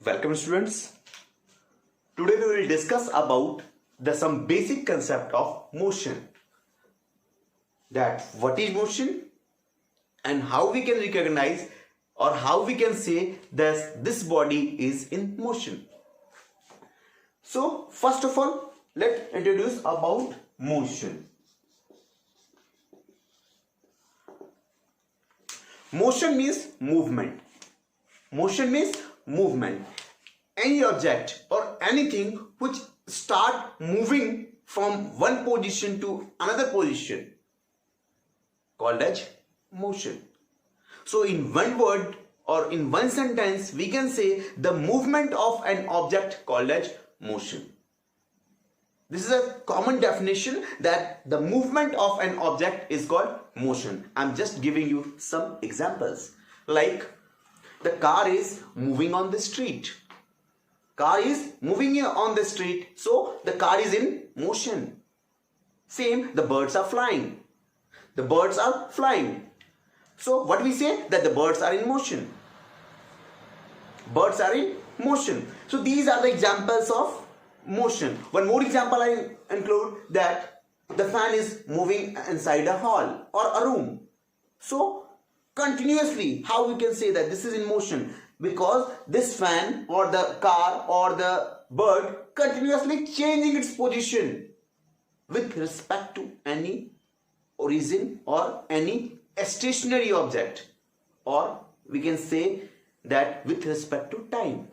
Welcome students. Today we will discuss about some basic concept of motion. That what is motion and how we can recognize or how we can say that this body is in motion. So first of all, let's introduce about motion. Motion means movement. Motion means movement. Any object or anything which start moving from one position to another position called as motion. So in one word or in one sentence we can say the movement of an object called as motion. This is a common definition that the movement of an object is called motion. I'm just giving you some examples. Like the car is moving on the street. Car is moving on the street, so the car is in motion. Same, the birds are flying. The birds are flying. So what we say? That the birds are in motion. Birds are in motion. So these are the examples of motion. One more example I include that the fan is moving inside a hall or a room. So continuously, how we can say that this is in motion? Because this fan or the car or the bird continuously changing its position with respect to any origin or any stationary object, or we can say that with respect to time.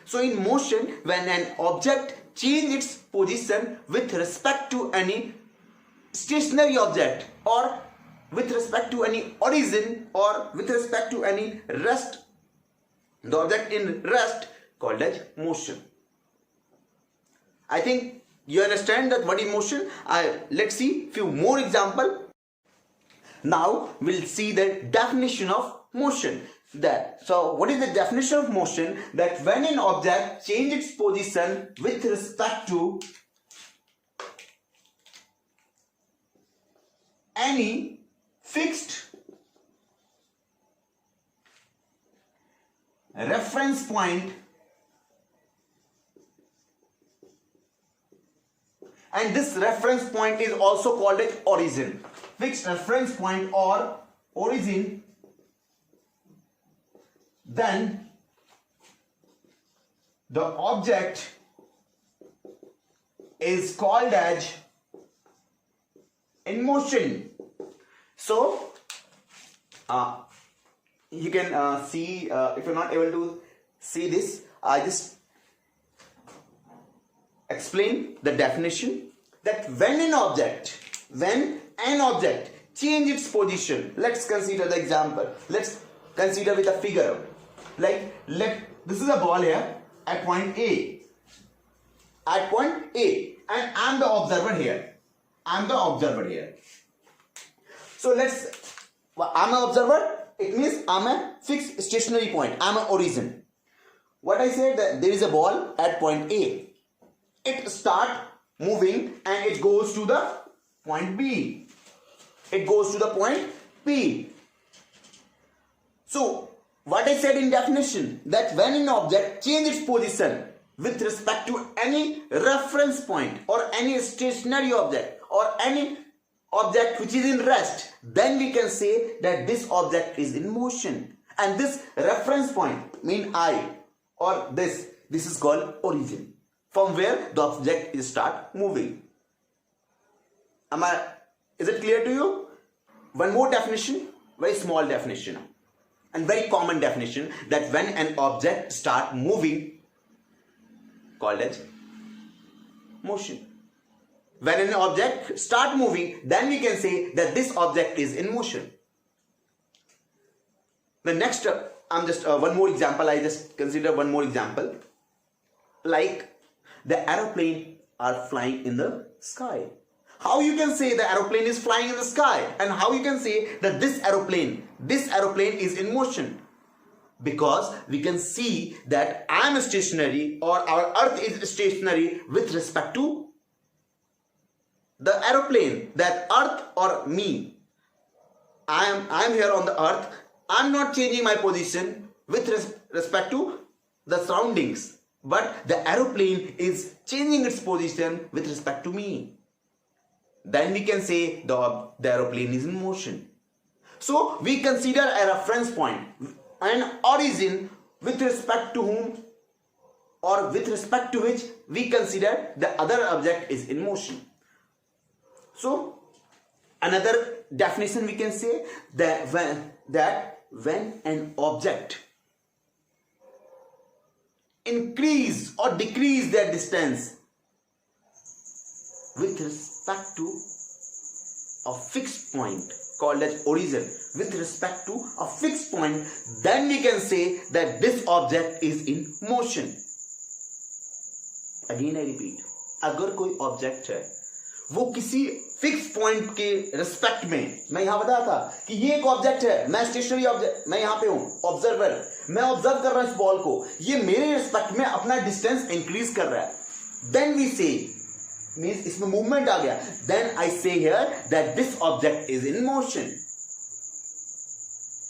So in motion, when an object changes its position with respect to any stationary object or with respect to any origin or with respect to any rest, the object in rest called as motion. I think you understand that what is motion. Let's see few more example. Now we'll see the definition of motion. So what is the definition of motion? That when an object changes its position with respect to any fixed reference point, and this reference point is also called as origin. Fixed reference point or origin, then the object is called as in motion. So you can see, if you're not able to see this, I just explain the definition that when an object change its position. Let's consider the example. Let's consider with a figure. Like this is a ball here at point A. At point A, and I'm the observer here. So I'm an observer. It means I'm a fixed stationary point. I'm an origin. What I said, that there is a ball at point A. It start moving and it goes to the point B. So what I said in definition, that when an object changes its position with respect to any reference point or any stationary object or any object which is in rest, then we can say that this object is in motion. And this reference point mean I, or this is called origin, from where the object is start moving. Is it clear to you? One more definition, very small definition and very common definition, that when an object start moving called as motion. When an object start moving, then we can say that this object is in motion. The next, I'm just one more example. I just consider one more example. Like the aeroplane are flying in the sky. How you can say the aeroplane is flying in the sky, and how you can say that this aeroplane is in motion? Because we can see that I am stationary or our earth is stationary with respect to the aeroplane, that earth or me. I am here on the earth. I am not changing my position with respect to the surroundings, but the aeroplane is changing its position with respect to me. Then we can say the aeroplane is in motion. So we consider a reference point, an origin with respect to whom or with respect to which we consider the other object is in motion. So another definition we can say that when an object increase or decrease their distance with respect to a fixed point called as origin, with respect to a fixed point, then we can say that this object is in motion. Again I repeat, अगर कोई object है वो किसी fix point के respect में, मैं यहां बताया था कि ये एक ऑब्जेक्ट है, मैं स्टेशनरी ऑब्जेक्ट, मैं यहां पे हूं ऑब्जर्वर, मैं ऑब्जर्व कर रहा हूं इस बॉल को, ये मेरे रिस्पेक्ट में अपना डिस्टेंस इंक्रीज कर रहा है, देन वी से मींस इसमें मूवमेंट आ गया, देन आई से here that this object is in motion.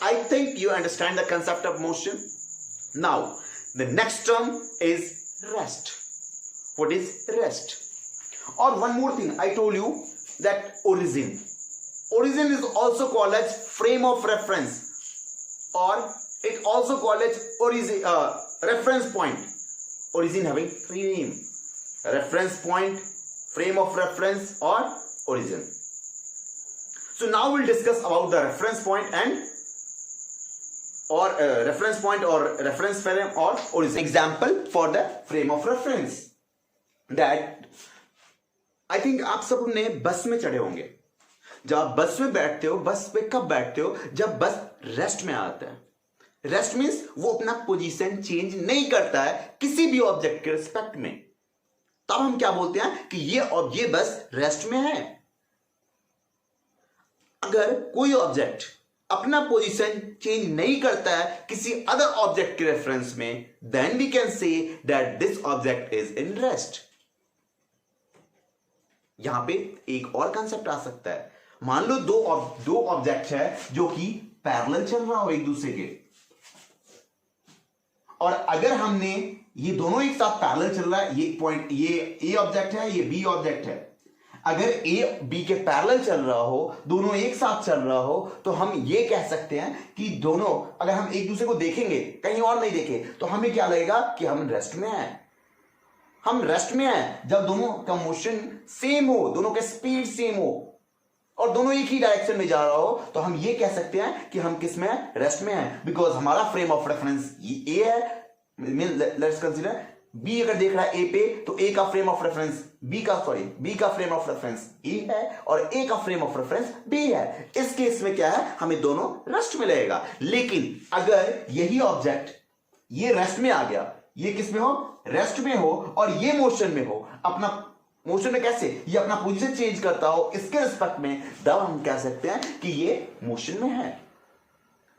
I think you understand the concept of motion. Now, the next term is rest. What is rest? Or one more thing, I told you that origin. Origin is also called as frame of reference, or it also called as origin, reference point. Origin having three names: reference point, frame of reference, or origin. So now we'll discuss about the reference point and or reference point or reference frame or origin. Example for the frame of reference. That I think आप सब ने बस में चढ़े होंगे. जब आप बस में बैठते हो, बस पे कब बैठते हो? जब बस रेस्ट में आता है. रेस्ट मीन्स वो अपना पोजीशन चेंज नहीं करता है किसी भी ऑब्जेक्ट के रिस्पेक्ट में. तब हम क्या बोलते हैं कि ये बस रेस्ट में है. अगर कोई ऑब्जेक्ट अपना पोजीशन चेंज नहीं करता है किसी अदर ऑब्जेक्ट के रेफरेंस में, then we can say that this object is in rest. यहां पे एक और कंसेप्ट आ सकता है. मान लो दो ऑब्जेक्ट है जो कि पैरेलल चल रहा हो एक दूसरे के, और अगर हमने ये दोनों एक साथ पैरेलल चल रहा है, ये पॉइंट, ये ए ऑब्जेक्ट है, ये बी ऑब्जेक्ट है, अगर ए बी के पैरेलल चल रहा हो, दोनों एक साथ चल रहा हो, तो हम ये कह सकते हैं कि दोनों, अगर हम एक दूसरे को देखेंगे, कहीं और नहीं देखे, तो हमें क्या लगेगा कि हम रेस्ट में हैं. हम रेस्ट में हैं जब दोनों का मोशन सेम हो, दोनों का स्पीड सेम हो और दोनों एक ही डायरेक्शन में जा रहा हो, तो हम ये कह सकते हैं कि हम किस में हैं? रेस्ट में हैं. बिकॉज हमारा फ्रेम ऑफ रेफरेंस ए है. लेट्स कंसीडर बी अगर देख रहा है ए पे, तो ए का फ्रेम ऑफ रेफरेंस बी का फ्रेम ऑफ रेफरेंस ए है और ए का फ्रेम ऑफ रेफरेंस बी है. इस केस में क्या है? हमें दोनों रेस्ट में लगेगा. लेकिन अगर यही ऑब्जेक्ट ये रेस्ट में आ गया, ये किस में हो? रेस्ट में हो, और ये मोशन में हो. अपना मोशन में कैसे? ये अपना पोजीशन चेंज करता हो इसके रिस्पेक्ट में, तब हम कह सकते हैं कि ये मोशन में है.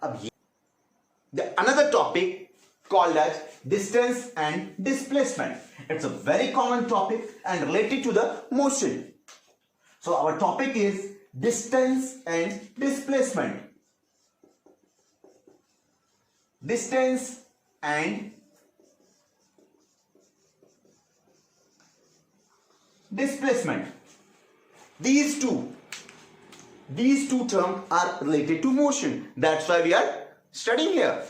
अब ये another topic called as distance and displacement. It's a very common topic and related to the motion. So our topic is distance and displacement. Distance and displacement. These two terms are related to motion. That's why we are studying here.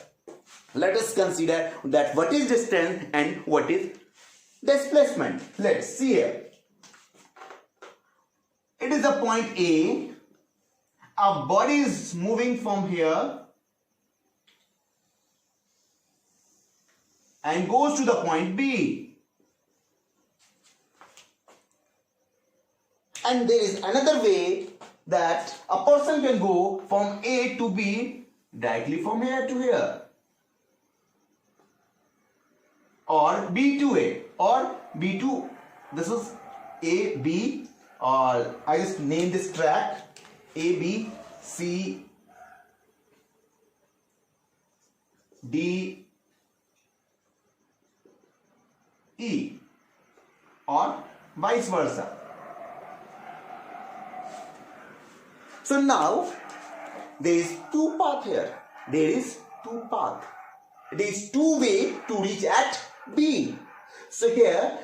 Let us consider that what is distance and what is displacement. Let's see here. It is a point A. A body is moving from here and goes to the point B. And there is another way that a person can go from A to B directly from here to here, or B to A, or B to, this is A, B, or I just name this track A, B, C, D, E, or vice versa. So now there is two path here. There is two path. It is two way to reach at B. So here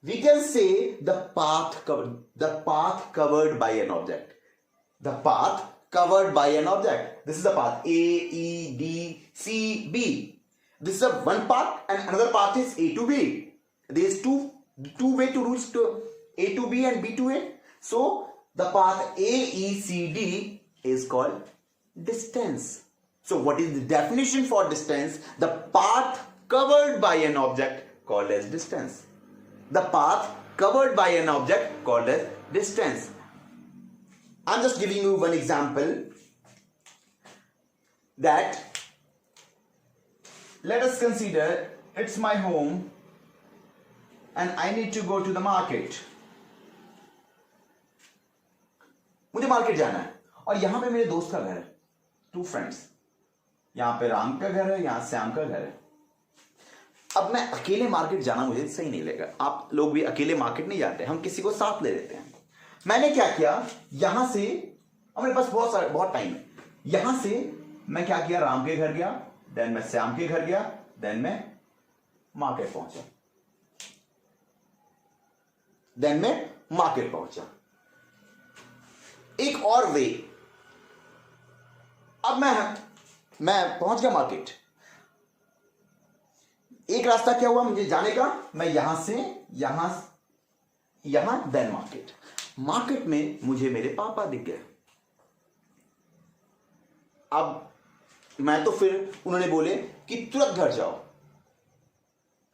we can say the path covered by an object. The path covered by an object. This is the path A, E, D, C, B. This is a one path and another path is A to B. There is two way to reach to A to B and B to A. So the path A, E, C, D is called distance. So what is the definition for distance? The path covered by an object called as distance. The path covered by an object called as distance. I'm just giving you one example, that let us consider it's my home and I need to go to the market. मुझे market जाना है और यहां पे मेरे दोस्त का घर है, टू फ्रेंड्स. यहां पे राम का घर है, यहां श्याम का घर है. अब मैं अकेले मार्केट जाना मुझे सही नहीं लगेगा. आप लोग भी अकेले मार्केट नहीं जाते, हम किसी को साथ ले लेते हैं. मैंने क्या किया, यहां से मेरे पास बहुत टाइम है, यहां से मैं क्या किया, राम के घर गया, देन मैं श्याम के घर गया, देन मैं मार्केट पहुंचा. एक और वे, अब मैं पहुंच गया मार्केट. एक रास्ता क्या हुआ मुझे जाने का, मैं यहां से यहां देन मार्केट में मुझे मेरे पापा दिख गए. अब मैं तो फिर उन्होंने बोले कि तुरंत घर जाओ,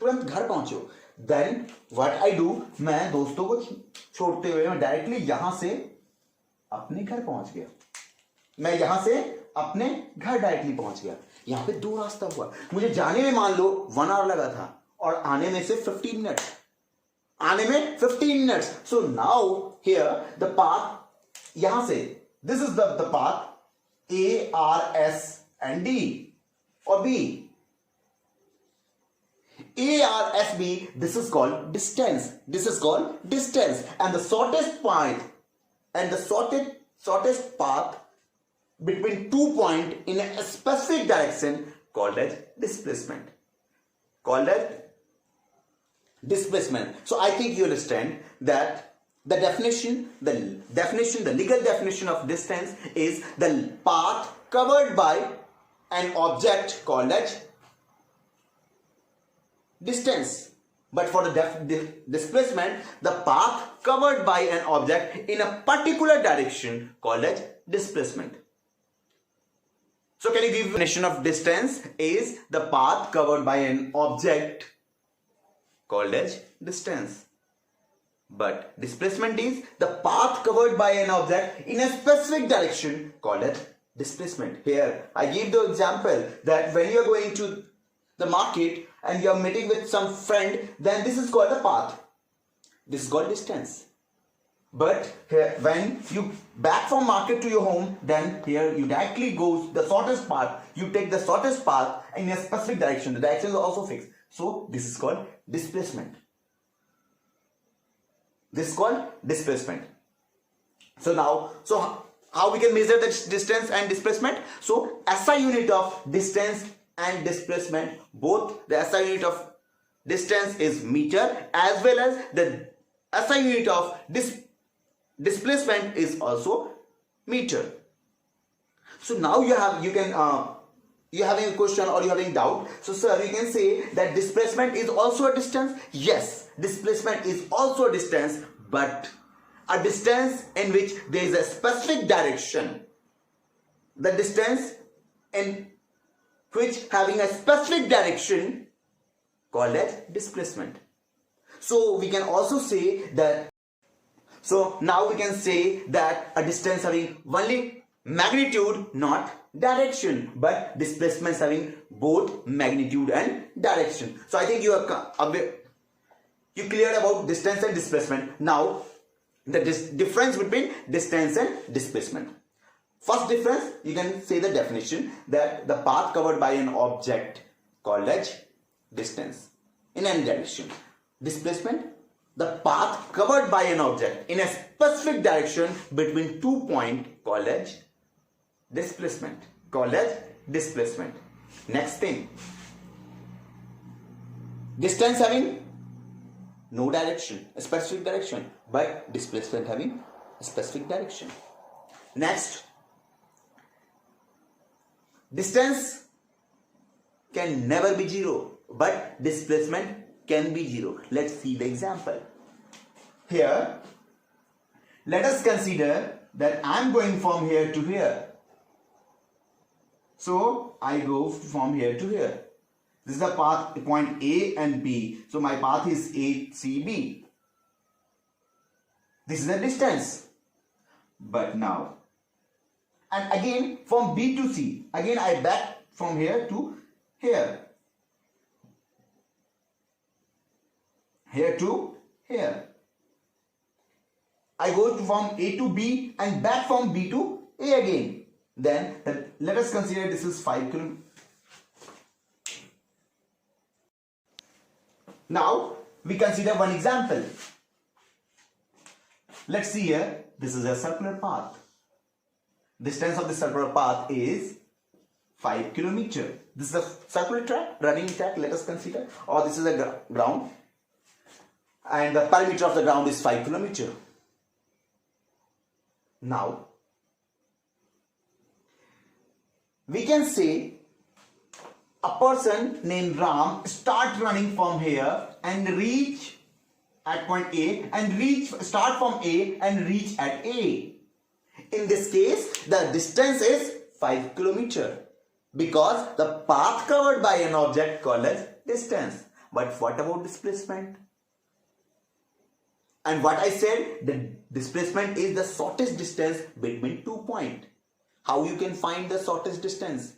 तुरंत घर पहुंचो. देन व्हाट आई डू, मैं दोस्तों को छोड़ते हुए मैं डायरेक्टली यहां से अपने घर पहुंच गया. मैं यहां से अपने घर डायरेक्टली पहुंच गया. यहां पे दो रास्ता हुआ. मुझे जाने में मान लो 1 आवर लगा था और आने में से 15 minute. So now here the path, यहां से this is the path A, R, S and D or B. A, R, S, B, this is called distance. And the shortest point and the shortest path between 2 points in a specific direction called as displacement. So I think you understand that the legal definition of distance is the path covered by an object called as distance. But for the displacement, the path covered by an object in a particular direction called as displacement. So can you give definition of distance is the path covered by an object called as distance. But displacement is the path covered by an object in a specific direction called as displacement. Here I give the example that when you are going to the market and you are meeting with some friend, then this is called the path. This is called distance. But here, when you back from market to your home, then here you directly go the shortest path. You take the shortest path in a specific direction. The direction is also fixed. So this is called displacement. So now, how we can measure the distance and displacement? So SI unit of distance and displacement, both the SI unit of distance is meter as well as the SI unit of displacement is also meter. So now you're having a question or you're having doubt. So sir, you can say that displacement is also a distance. Yes, displacement is also a distance, but a distance in which there is a specific direction. The distance in which having a specific direction called as displacement. So we can also say that, so now we can say that a distance having only magnitude, not direction, but displacements having both magnitude and direction. So I think you cleared about distance and displacement. Now the difference between distance and displacement. First difference, you can say the definition that the path covered by an object called as distance in any direction. Displacement, the path covered by an object in a specific direction between 2 points called as displacement. Next thing, Distance having no direction, a specific direction, but displacement having a specific direction. Next, distance can never be zero, but displacement can be zero. Let's see the example. Here, let us consider that I am going from here to here. So I go from here to here. This is the path, point A and B. So my path is A, C, B. This is the distance. But now, and again from B to C, again I back from here to here. Here to here. I go from A to B and back from B to A again. Then let us consider this is 5 kilometers. Now we consider one example. Let's see here. This is a circular path. Distance of the circular path is 5 kilometers. This is a circular track, running track. Let us consider. Or this is a ground. And the perimeter of the ground is 5 kilometers. Now, we can say a person named Ram start running from here and reach at point A and start from A and reach at A. In this case, the distance is 5 kilometers because the path covered by an object called as distance. But what about displacement? And what I said, the displacement is the shortest distance between 2 points. How you can find the shortest distance?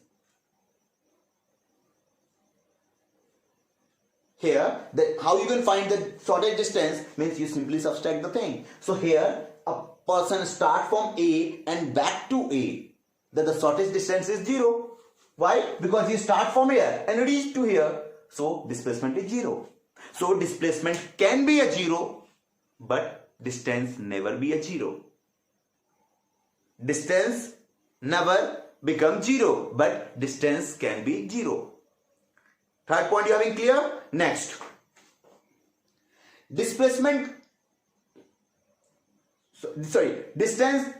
Here, how you can find the shortest distance means you simply subtract the thing. So here, a person start from A and back to A. Then the shortest distance is 0. Why? Because you start from here and reach to here. So displacement is 0. So displacement can be a 0, but distance never be a 0. Distance never become 0, but distance can be 0. Third point you having clear? Next, distance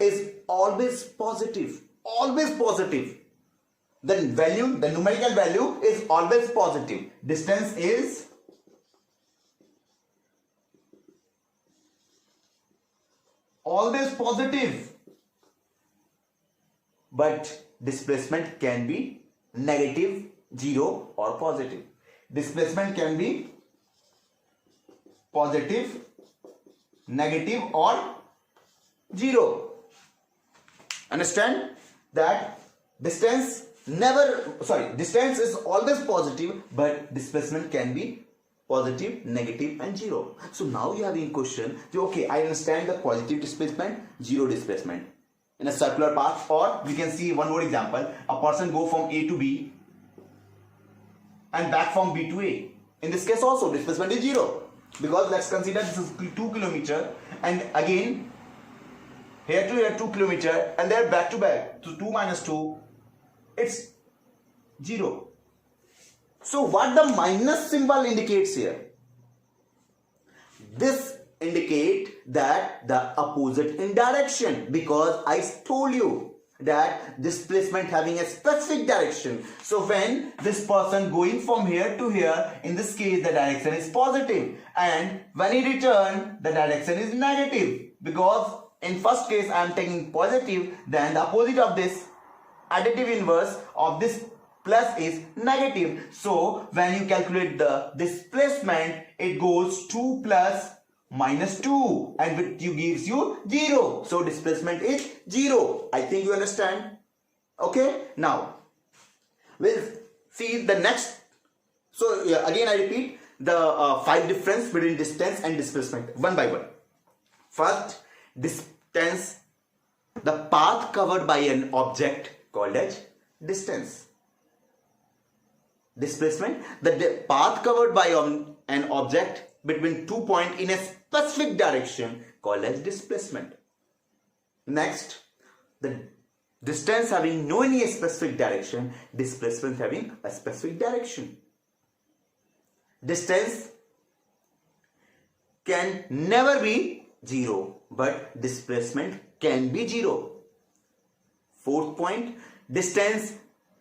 is always positive. Always positive. The numerical value is always positive. Distance is always positive. But displacement can be negative, 0 or positive. Displacement can be positive, negative or 0. Understand that distance is always positive, but displacement can be positive, negative and 0. So now you have a question, okay, I understand the positive displacement, 0 displacement in a circular path. Or we can see one more example. A person go from A to B and back from B to A. In this case also displacement is 0, because let's consider this is 2 kilometers and again here to here 2 kilometers and there back to back. So 2 minus 2, it's 0. So what the minus symbol indicates here? This indicate that the opposite in direction, because I told you that displacement having a specific direction. So when this person going from here to here, in this case the direction is positive, and when he return the direction is negative, because in first case I am taking positive, then the opposite of this additive inverse of this plus is negative. So when you calculate the displacement, it goes 2 plus minus 2 and it gives you 0. So displacement is 0. I think you understand. Okay. Now we'll see the next. So again I repeat the 5 difference between distance and displacement one by one. First, distance, the path covered by an object called as distance. Displacement, the path covered by an object between 2 points in a specific direction called as displacement. Next, the distance having no any specific direction, displacement having a specific direction. distance can never be 0, but displacement can be 0. Fourth point, distance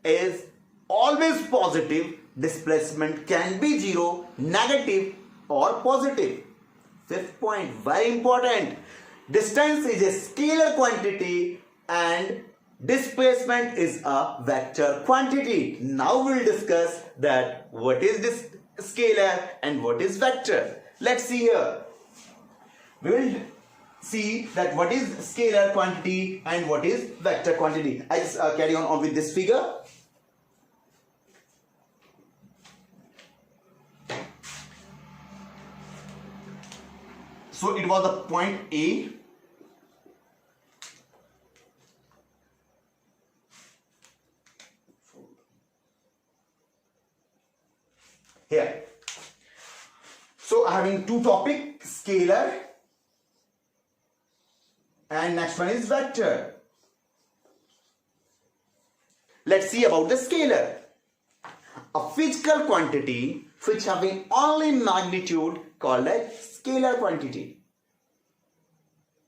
is always positive, displacement can be 0, negative or positive. Fifth point, very important, distance is a scalar quantity and displacement is a vector quantity. Now we will discuss that what is this scalar and what is vector. Let's see here. We will see that what is scalar quantity and what is vector quantity. I just carry on with this figure. So it was the point A. Here. So having two topics, scalar and next one is vector. Let's see about the scalar. A physical quantity which having only magnitude called a scalar quantity.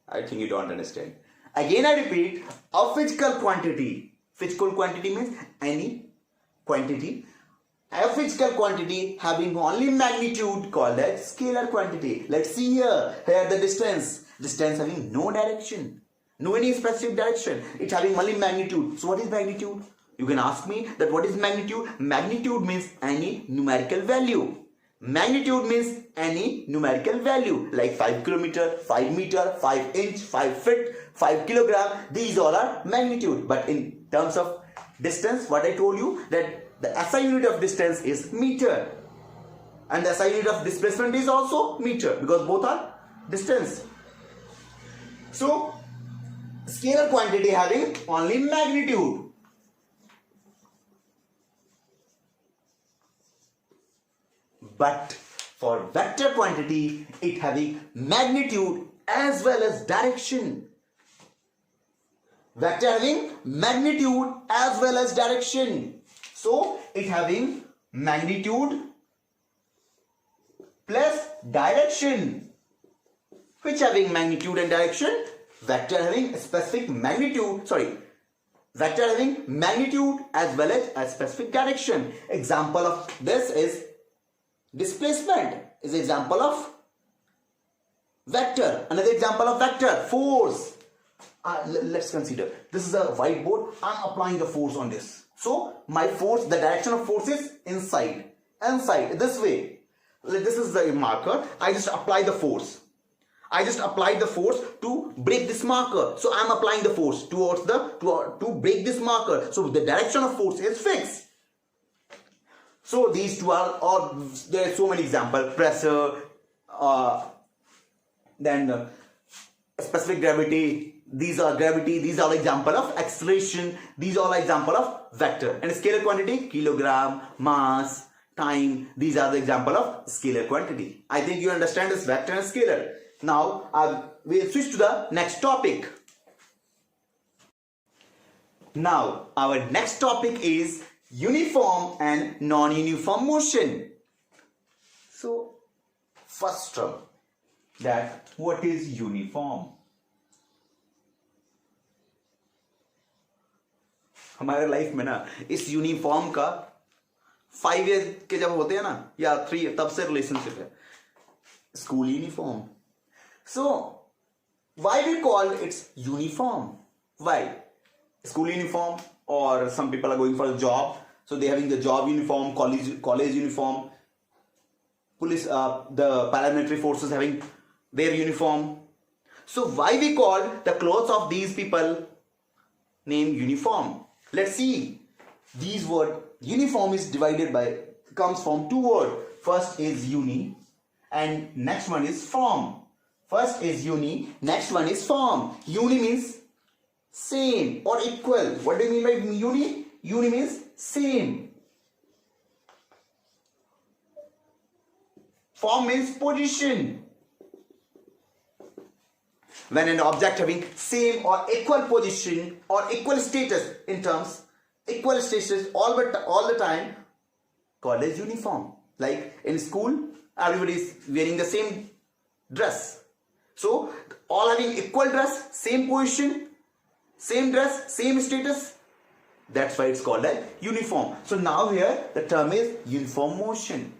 I think you don't understand. Again I repeat, a physical quantity. Physical quantity means any quantity. A physical quantity having only magnitude called a scalar quantity. Let's see here. Here the distance. Distance having no direction. No any specific direction. It's having only magnitude. So what is magnitude? You can ask me that what is magnitude? Magnitude means any numerical value. Magnitude means any numerical value like 5 kilometer, 5 meter, 5 inch, 5 feet, 5 kilogram. These all are magnitude. But in terms of distance, what I told you that the SI unit of distance is meter. And the SI unit of displacement is also meter because both are distance. So, scalar quantity having only magnitude. But for vector quantity, it having magnitude as well as direction. Vector having magnitude as well as direction. So, it having magnitude plus direction. Which having magnitude and direction? Vector having specific magnitude, vector having magnitude as well as a specific direction. Example of this is displacement is example of vector. Another example of vector, force. Let's consider, this is a whiteboard, I'm applying the force on this. So, my force, the direction of force is inside, this way. This is the marker, I just apply the force. I just applied the force to break this marker. So I am applying the force towards to break this marker. So the direction of force is fixed. So these two are, or there are so many examples. Pressure, then specific gravity. These are gravity. These are example of acceleration. These are example of vector. And scalar quantity, kilogram, mass, time. These are the example of scalar quantity. I think you understand this vector and scalar. Now, we'll switch to the next topic. Now, our next topic is uniform and non-uniform motion. So, first term, that what is uniform? हमारे life में ना इस uniform का 5 year के जब होते हैं ना या 3 तब से रिलेशनशिप है. School uniform. So, why we call it uniform? Why? School uniform, or some people are going for a job, so they having the job uniform, college uniform, police, the paramilitary forces having their uniform. So why we call the clothes of these people name uniform? Let's see. These word uniform is comes from two words. First is uni and next one is form. First is uni, next one is form. Uni means same or equal. What do you mean by uni? Uni means same. Form means position. When an object having same or equal position or equal status in terms, equal status all the time, called as uniform. Like in school, everybody is wearing the same dress. So all having equal dress, same position, same dress, same status. That's why it's called as uniform. So now here the term is uniform motion.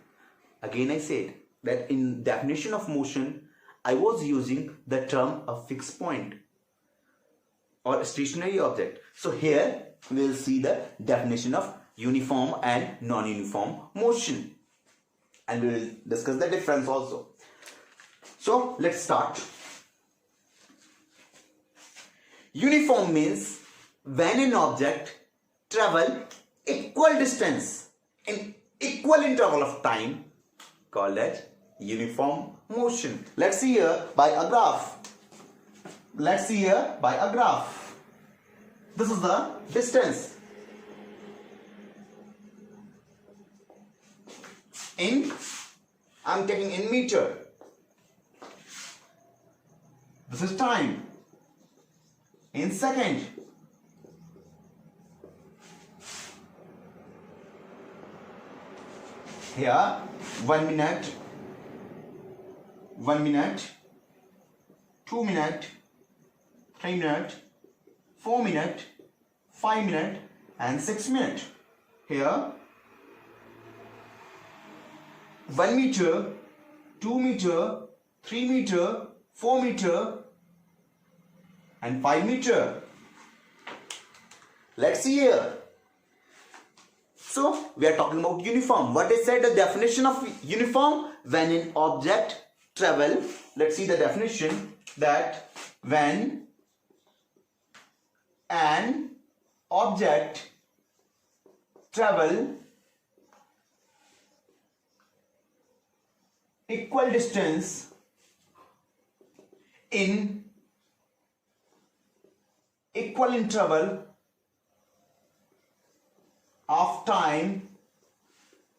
Again I said that in definition of motion, I was using the term a fixed point or a stationary object. So here we will see the definition of uniform and non-uniform motion. And we will discuss the difference also. So let's start. Uniform means when an object travel equal distance in equal interval of time, called as uniform motion. Let's see here by a graph. Let's see here by a graph. This is the distance I'm taking in meter. This is time in second. Here 1 minute, 2 minute, 3 minute, 4 minute, 5 minute and 6 minute. Here 1 meter, 2 meter, 3 meter, 4 meter and 5 meter. Let's see here. So we are talking about uniform. What is said the definition of uniform? When an object travel. Let's see the definition, that when an object travel equal distance in equal interval of time,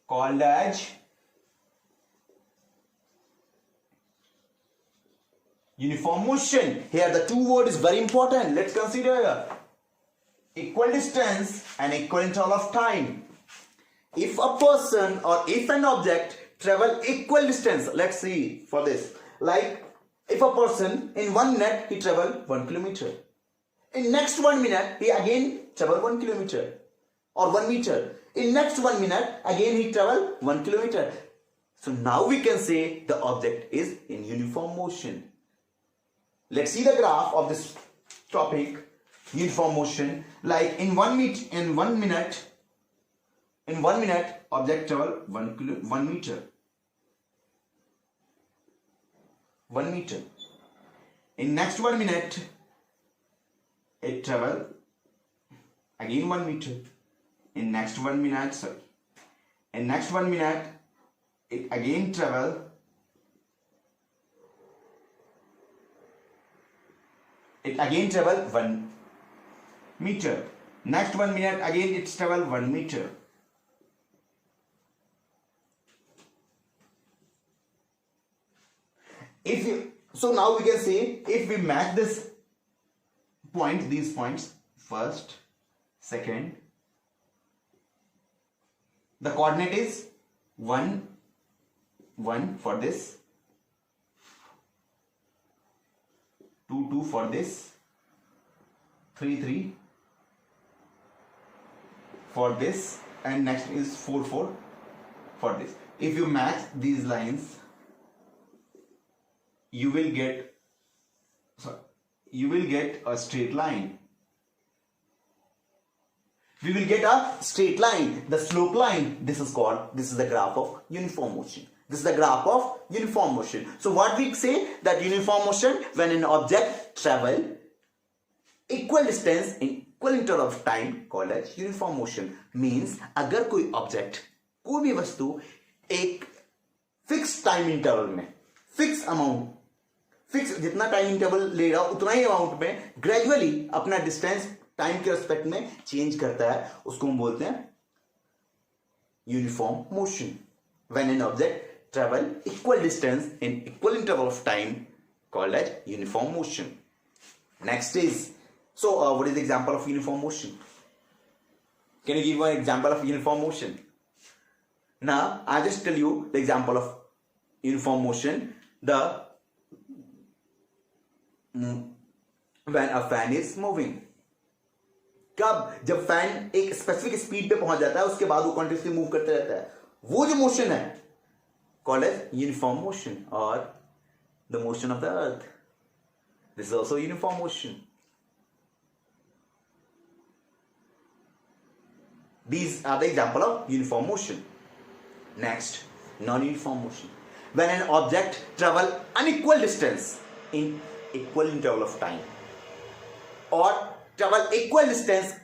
called as uniform motion. Here the two word is very important. Let's consider equal distance and equal interval of time. If a person or if an object travel equal distance, let's see for this, like if a person in 1 minute he travel 1 kilometer, in next 1 minute he again travel 1 kilometer or 1 meter, in next 1 minute again he travel 1 kilometer. So now we can say the object is in uniform motion. Let's see the graph of this topic, uniform motion. Like in 1 minute object travel 1 meter. 1 meter. In next 1 minute it travel again 1 meter. In next 1 minute, in next 1 minute it again travel it again travel 1 meter. Next 1 minute again it travel 1 meter. So now we can say, if we match this point, these points, first, second, the coordinate is 1, 1 for this, 2, 2 for this, 3, 3 for this, and next is 4, 4 for this. If you match these lines, you will get a straight line. We will get a straight line, the slope line. This is the graph of uniform motion. This is the graph of uniform motion. So what we say, that uniform motion, when an object travel equal distance in equal interval of time, called as uniform motion. Means अगर कोई object, कोई भी वस्तु एक fixed time interval में, fixed amount, fix जितना time interval ले रहा उतना ही अमाउंट में ग्रेजुअली अपना डिस्टेंस टाइम के रिस्पेक्ट में चेंज करता है, उसको हम बोलते हैं uniform motion. When an object travel equal distance in equal interval of time, called as uniform motion. Next is, so what is the example of uniform motion? Can you give one example of uniform motion? Now I just tell you the example of uniform motion. When a fan is moving. कब? जब fan एक specific speed पे पहुंच जाता है, उसके बाद वो कंटिन्यूसली मूव करते रहता है, वो जो मोशन है called as uniform motion, or the motion of the earth. This is also uniform motion. These are the example of uniform motion. Next, non-uniform motion. When an object travels unequal distance in equal interval of time, or travel equal distance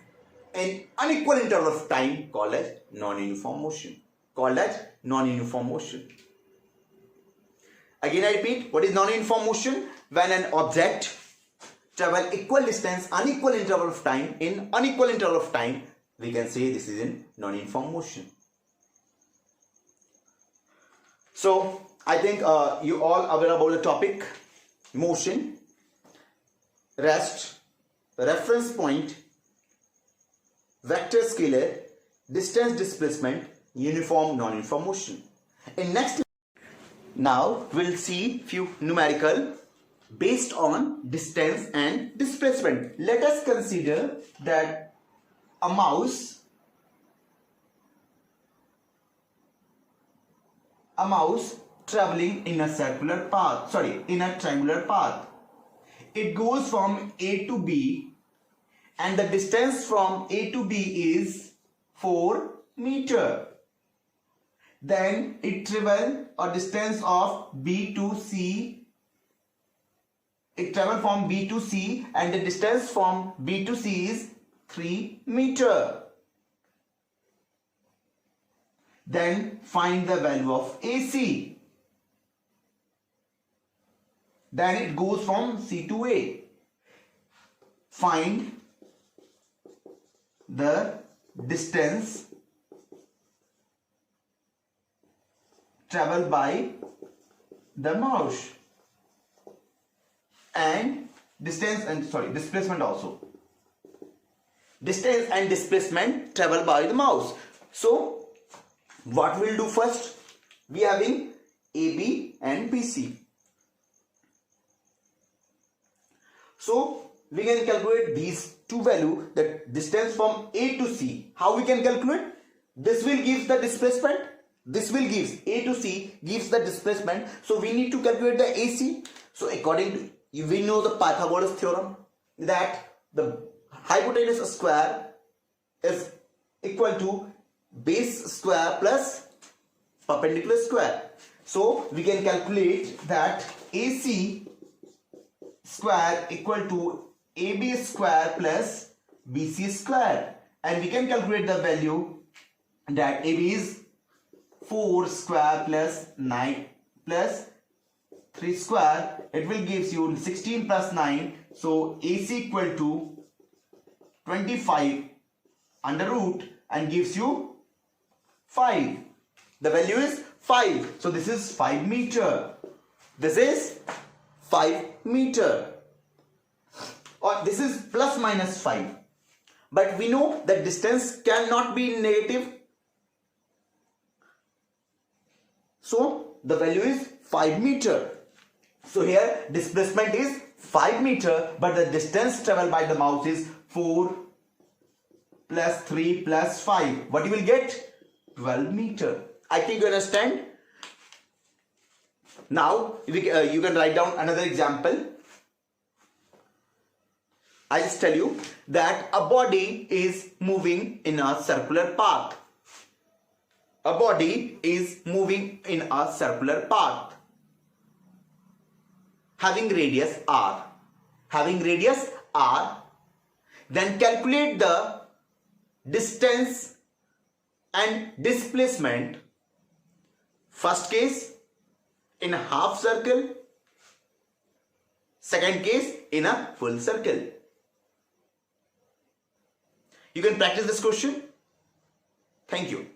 in unequal interval of time, called as non-uniform motion. Called as non-uniform motion. Again I repeat, what is non-uniform motion? When an object travel equal distance, unequal interval of time, in unequal interval of time, we can say this is in non-uniform motion. So I think you all are aware about the topic motion, rest, reference point, vector scalar, distance displacement, uniform non-uniform motion. In next now we'll see few numerical based on distance and displacement. Let us consider that a mouse traveling in a circular path, in a triangular path. It goes from A to B and the distance from A to B is 4 meter. Then it travel a distance of B to C. It travel from B to C and the distance from B to C is 3 meter. Then find the value of AC. Then it goes from C to A. Find the distance traveled by the mouse and displacement also. Distance and displacement traveled by the mouse. So what we'll do first? We having AB and BC. So we can calculate these two values, the distance from A to C. How we can calculate? This will give the displacement. This will give A to C gives the displacement. So we need to calculate the AC. So according to we know the Pythagoras theorem that the hypotenuse square is equal to base square plus perpendicular square. So we can calculate that AC square equal to AB square plus BC square, and we can calculate the value that AB is 4 square plus 9 plus 3 square. It will gives you 16 plus 9. So AC equal to 25 under root and gives you 5. The value is 5. So this is 5 meter. This is 5 meter. Or this is plus minus 5. But we know that distance cannot be negative. So the value is 5 meter. So here displacement is 5 meter, but the distance traveled by the mouse is 4 plus 3 plus 5. What you will get? 12 meter. I think you understand. Now you can write down another example. I just tell you that a body is moving in a circular path. A body is moving in a circular path having radius r. Having radius r, then calculate the distance and displacement. First case in a half circle, second case in a full circle. You can practice this question. Thank you.